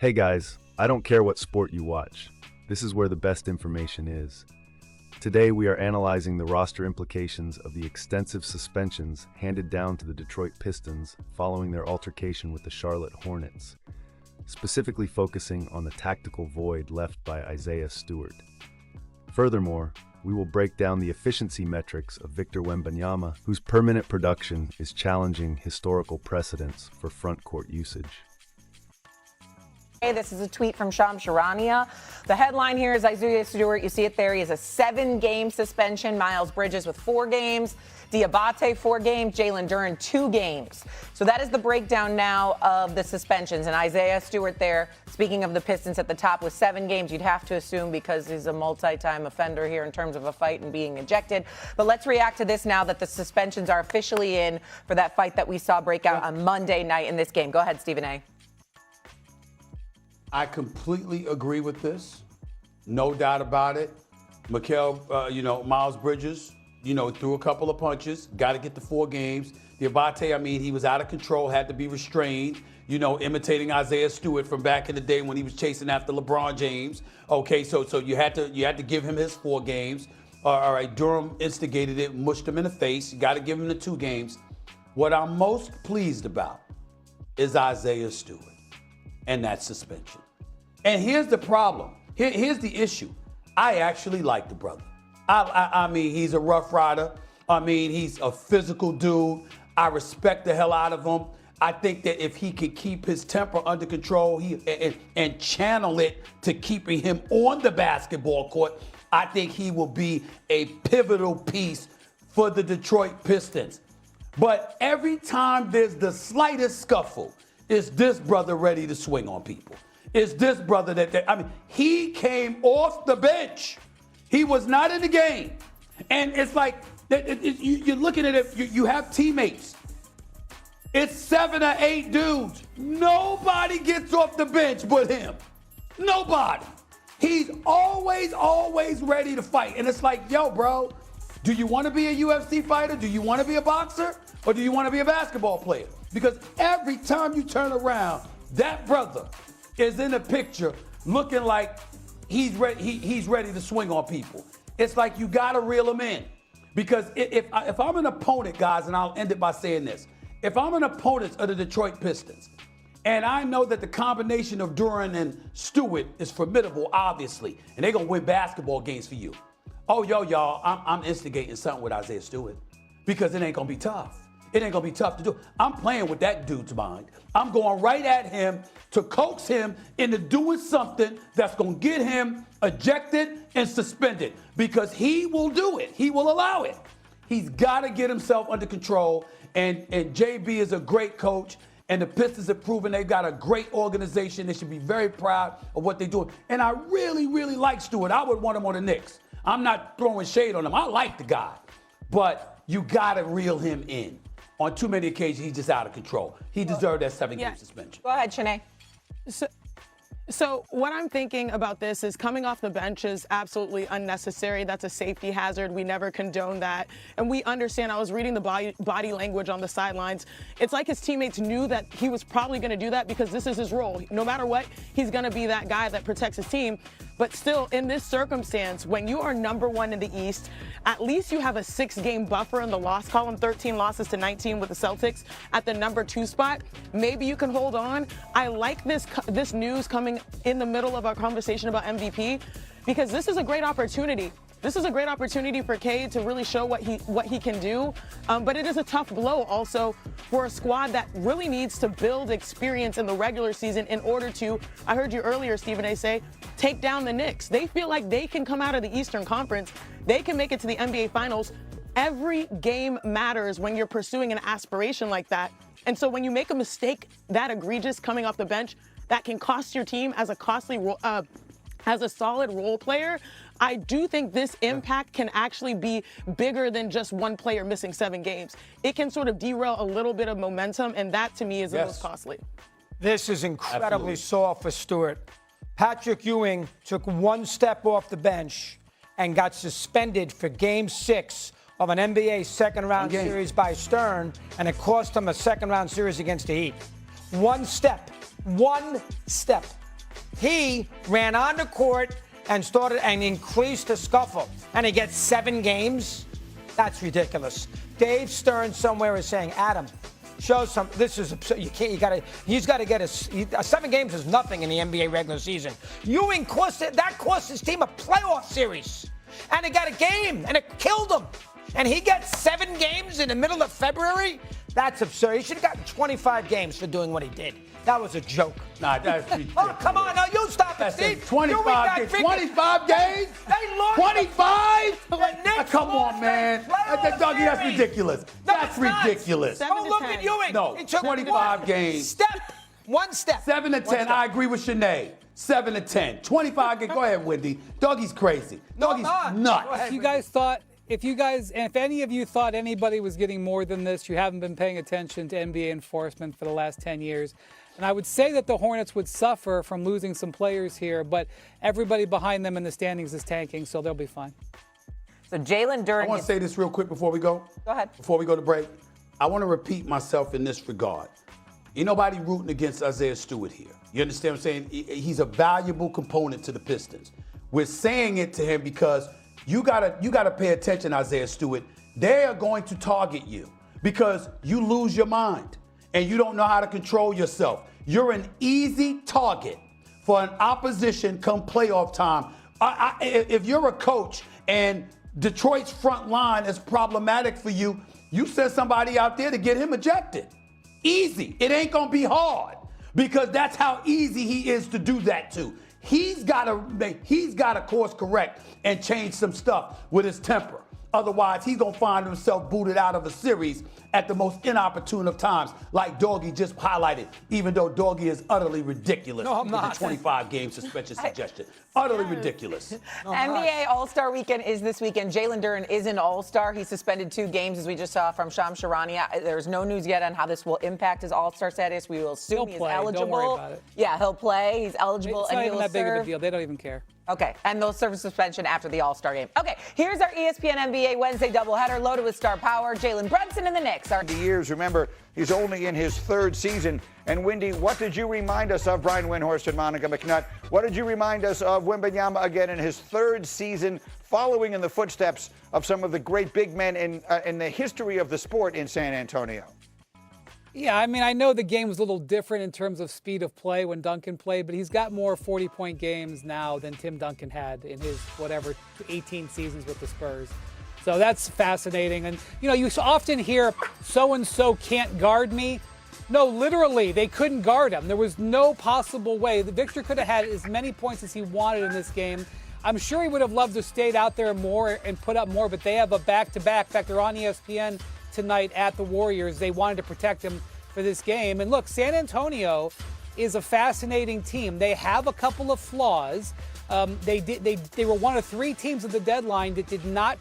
Hey guys, I don't care what sport you watch. This is where the best information is. Today we are analyzing the roster implications of the extensive suspensions handed down to the Detroit Pistons following their altercation with the Charlotte Hornets, specifically focusing on the tactical void left by Isaiah Stewart. Furthermore, we will break down the efficiency metrics of Victor Wembanyama, whose per-minute production is challenging historical precedents for front-court usage. This is a tweet from Shannon. The headline here is Isaiah Stewart. You see it there. He has a 7-game suspension. Miles Bridges with 4 games. Diabate 4 games. Jalen Duren 2 games. So that is the breakdown now of the suspensions. And Isaiah Stewart there, speaking of the Pistons at the top, with 7 games. You'd have to assume because he's a multi-time offender here in terms of a fight and being ejected. But let's react to this now that the suspensions are officially in for that fight that we saw break out on Monday night in this game. Go ahead, Stephen A. I completely agree with this. No doubt about it. Miles Bridges, threw a couple of punches, got to get the 4 games. Diabate, he was out of control, had to be restrained, imitating Isaiah Stewart from back in the day when he was chasing after LeBron James. Okay, so you had to give him his 4 games. All right, Durham instigated it, mushed him in the face. You got to give him the 2 games. What I'm most pleased about is Isaiah Stewart and that suspension. And here's the problem. Here's the issue. I actually like the brother. He's a rough rider. He's a physical dude. I respect the hell out of him. I think that if he could keep his temper under control and channel it to keeping him on the basketball court, I think he will be a pivotal piece for the Detroit Pistons. But every time there's the slightest scuffle, is this brother ready to swing on people? Is this brother he came off the bench. He was not in the game. And it's like, you're looking at it, you have teammates. It's 7 or 8 dudes. Nobody gets off the bench but him. Nobody. He's always ready to fight. And it's like, yo, bro, do you want to be a UFC fighter? Do you want to be a boxer? Or do you want to be a basketball player? Because every time you turn around, that brother is in the picture looking like he's ready to swing on people. It's like you got to reel him in. Because if I'm an opponent, guys, and I'll end it by saying this. If I'm an opponent of the Detroit Pistons, and I know that the combination of Duren and Stewart is formidable, obviously, and they're going to win basketball games for you. Oh, y'all, I'm instigating something with Isaiah Stewart because it ain't going to be tough. It ain't going to be tough to do. I'm playing with that dude's mind. I'm going right at him to coax him into doing something that's going to get him ejected and suspended because he will do it. He will allow it. He's got to get himself under control. And JB is a great coach. And the Pistons have proven they've got a great organization. They should be very proud of what they're doing. And I really, really like Stewart. I would want him on the Knicks. I'm not throwing shade on him. I like the guy. But you got to reel him in. On too many occasions, he's just out of control. He deserved that 7-game suspension. Go ahead, Shannon. So what I'm thinking about this is coming off the bench is absolutely unnecessary. That's a safety hazard. We never condone that. And we understand. I was reading the body language on the sidelines. It's like his teammates knew that he was probably going to do that because this is his role. No matter what, he's going to be that guy that protects his team. But still, in this circumstance, when you are number 1 in the East, at least you have a 6-game buffer in the loss column, 13 losses to 19 with the Celtics at the number 2 spot. Maybe you can hold on. I like this news coming in the middle of our conversation about MVP because this is a great opportunity. This is a great opportunity for Cade to really show what he can do. But it is a tough blow also for a squad that really needs to build experience in the regular season in order to, I heard you earlier, Stephen A, say, take down the Knicks. They feel like they can come out of the Eastern Conference. They can make it to the NBA Finals. Every game matters when you're pursuing an aspiration like that. And so when you make a mistake that egregious coming off the bench, that can cost your team as a solid role player, I do think this impact can actually be bigger than just one player missing 7 games. It can sort of derail a little bit of momentum, and that to me is the most costly. This is incredibly soft for Stewart. Patrick Ewing took 1 step off the bench and got suspended for Game 6 of an NBA second-round series by Stern, and it cost him a second-round series against the Heat. 1 step. He ran on the court and started and increased the scuffle, and he gets 7 games. That's ridiculous. Dave Stern somewhere is saying, Adam, show some. This is absurd. You can't. You got to. He's got to get 7 games is nothing in the NBA regular season. Ewing cost his team a playoff series, and he got a game, and it killed him. And he gets 7 games in the middle of February. That's absurd. He should have gotten 25 games for doing what he did. That was a joke. Nah, that's ridiculous. Oh, come on. Now, you stop it, Steve. 25 games. 25 games? They lost. 25? Come lost on, man. Dougie, that's ridiculous. That's ridiculous. Oh, look at Ewing. No, 25 games. One step. 7 to 10. I agree with Sinead. 7 to 10. 25 games. Go ahead, Wendy. Dougie's crazy. Dougie's nuts. If any of you thought anybody was getting more than this, you haven't been paying attention to NBA enforcement for the last 10 years. And I would say that the Hornets would suffer from losing some players here, but everybody behind them in the standings is tanking, so they'll be fine. So Jalen Duren. I want to say this real quick before we go. Go ahead. Before we go to break, I want to repeat myself in this regard. Ain't nobody rooting against Isaiah Stewart here. You understand what I'm saying? He's a valuable component to the Pistons. We're saying it to him because you gotta pay attention, Isaiah Stewart. They are going to target you because you lose your mind and you don't know how to control yourself. You're an easy target for an opposition come playoff time. If you're a coach and Detroit's front line is problematic for you, you send somebody out there to get him ejected. Easy. It ain't gonna be hard because that's how easy he is to do that to. He's got to course correct and change some stuff with his temper. Otherwise, he's going to find himself booted out of a series at the most inopportune of times, like Doggy just highlighted, even though Doggy is utterly ridiculous with the 25-game suspension suggestion. Utterly ridiculous. NBA All-Star Weekend is this weekend. Jalen Duren is an All-Star. He's suspended 2 games, as we just saw from Shams Charania. There's no news yet on how this will impact his All-Star status. We will assume he's eligible. Don't worry about it. Yeah, he'll play. He's eligible. It's not even that big of a deal. They don't even care. Okay, and they'll serve a suspension after the All-Star game. Okay, here's our ESPN NBA Wednesday doubleheader loaded with star power. Jalen Brunson and the Knicks. Years. Remember, he's only in his 3rd season. And Wendy, what did you remind us of, Brian Windhorst and Monica McNutt? What did you remind us of Wembanyama again in his 3rd season, following in the footsteps of some of the great big men in the history of the sport in San Antonio? Yeah, I mean, I know the game was a little different in terms of speed of play when Duncan played, but he's got more 40-point games now than Tim Duncan had in his, 18 seasons with the Spurs. So that's fascinating. And, you often hear so-and-so can't guard me. No, literally, they couldn't guard him. There was no possible way. Victor could have had as many points as he wanted in this game. I'm sure he would have loved to have stayed out there more and put up more, but they have a back-to-back. In fact, they're on ESPN tonight at the Warriors. They wanted to protect him for this game. And look, San Antonio is a fascinating team. They have a couple of flaws. They were one of 3 teams at the deadline that did not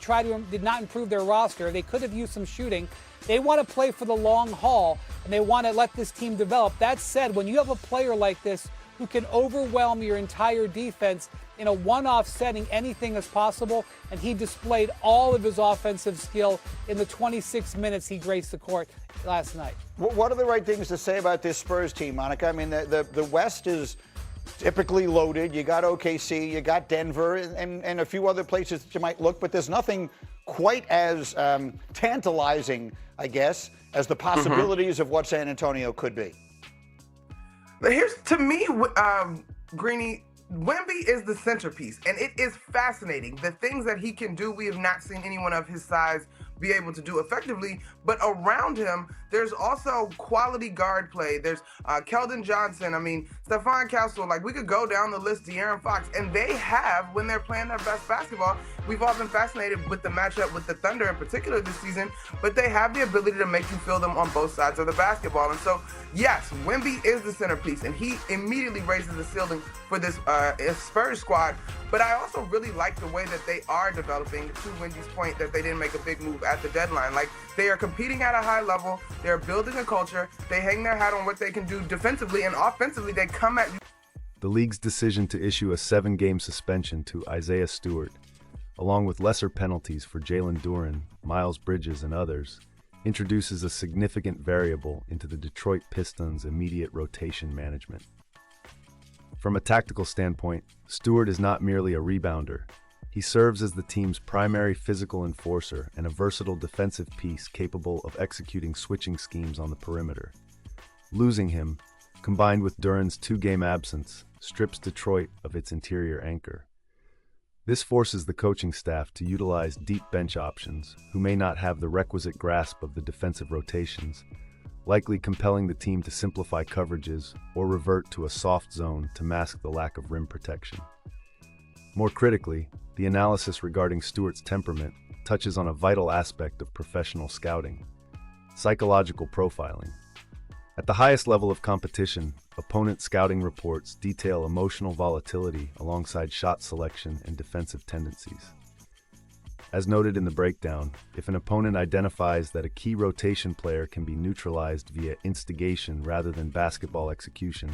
improve their roster. They could have used some shooting. They want to play for the long haul, and they want to let this team develop. That said, when you have a player like this who can overwhelm your entire defense in a one-off setting, anything is possible, and he displayed all of his offensive skill in the 26 minutes he graced the court last night. What are the right things to say about this Spurs team, Monica? I mean, the West is typically loaded. You got OKC, you got Denver, and a few other places that you might look, but there's nothing quite as tantalizing, I guess, as the possibilities of what San Antonio could be. But here's, to me, Greeny, Wemby is the centerpiece, and it is fascinating. The things that he can do, we have not seen anyone of his size be able to do effectively, but around him, there's also quality guard play. There's Keldon Johnson, Stephon Castle, we could go down the list, De'Aaron Fox, and they have, when they're playing their best basketball, we've all been fascinated with the matchup with the Thunder in particular this season, but they have the ability to make you feel them on both sides of the basketball. And so, yes, Wemby is the centerpiece, and he immediately raises the ceiling for this Spurs squad, but I also really like the way that they are developing, to Wendy's point that they didn't make a big move at the deadline. They are competing at a high level, they're building a culture, they hang their hat on what they can do defensively, and offensively they come at you. The league's decision to issue a 7-game suspension to Isaiah Stewart, along with lesser penalties for Jalen Duren, Miles Bridges, and others, introduces a significant variable into the Detroit Pistons' immediate rotation management. From a tactical standpoint, Stewart is not merely a rebounder. He serves as the team's primary physical enforcer and a versatile defensive piece capable of executing switching schemes on the perimeter. Losing him, combined with Duren's 2-game absence, strips Detroit of its interior anchor. This forces the coaching staff to utilize deep bench options, who may not have the requisite grasp of the defensive rotations, likely compelling the team to simplify coverages or revert to a soft zone to mask the lack of rim protection. More critically, the analysis regarding Stewart's temperament touches on a vital aspect of professional scouting: psychological profiling. At the highest level of competition, opponent scouting reports detail emotional volatility alongside shot selection and defensive tendencies. As noted in the breakdown, if an opponent identifies that a key rotation player can be neutralized via instigation rather than basketball execution,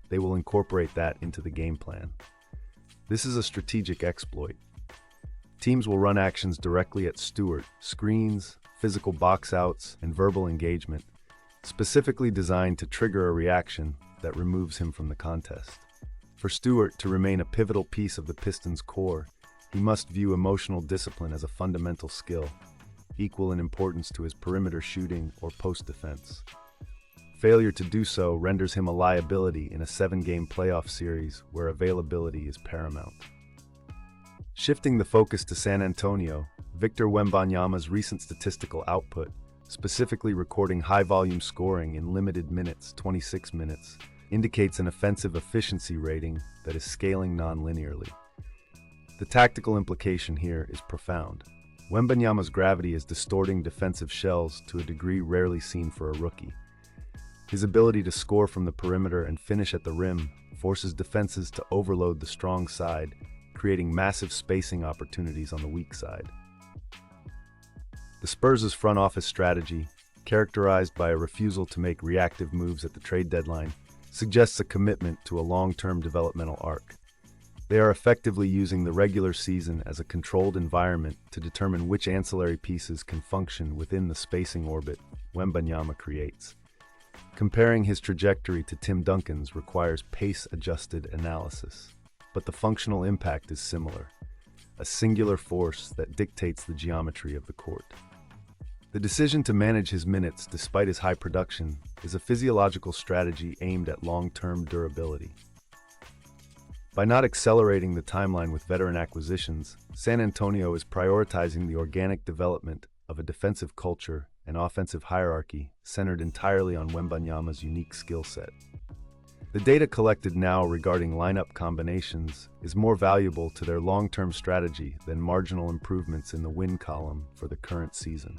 they will incorporate that into the game plan. This is a strategic exploit. Teams will run actions directly at Stewart: screens, physical box outs, and verbal engagement, specifically designed to trigger a reaction that removes him from the contest. For Stewart to remain a pivotal piece of the Pistons' core, he must view emotional discipline as a fundamental skill, equal in importance to his perimeter shooting or post defense. Failure to do so renders him a liability in a 7-game playoff series where availability is paramount. Shifting the focus to San Antonio, Victor Wembanyama's recent statistical output, specifically recording high-volume scoring in limited minutes, 26 minutes, indicates an offensive efficiency rating that is scaling non-linearly. The tactical implication here is profound. Wembanyama's gravity is distorting defensive shells to a degree rarely seen for a rookie. His ability to score from the perimeter and finish at the rim forces defenses to overload the strong side, creating massive spacing opportunities on the weak side. The Spurs' front office strategy, characterized by a refusal to make reactive moves at the trade deadline, suggests a commitment to a long-term developmental arc. They are effectively using the regular season as a controlled environment to determine which ancillary pieces can function within the spacing orbit Wembanyama creates. Comparing his trajectory to Tim Duncan's requires pace-adjusted analysis, but the functional impact is similar: a singular force that dictates the geometry of the court. The decision to manage his minutes despite his high production is a physiological strategy aimed at long-term durability. By not accelerating the timeline with veteran acquisitions, San Antonio is prioritizing the organic development of a defensive culture and offensive hierarchy centered entirely on Wembanyama's unique skill set. The data collected now regarding lineup combinations is more valuable to their long-term strategy than marginal improvements in the win column for the current season.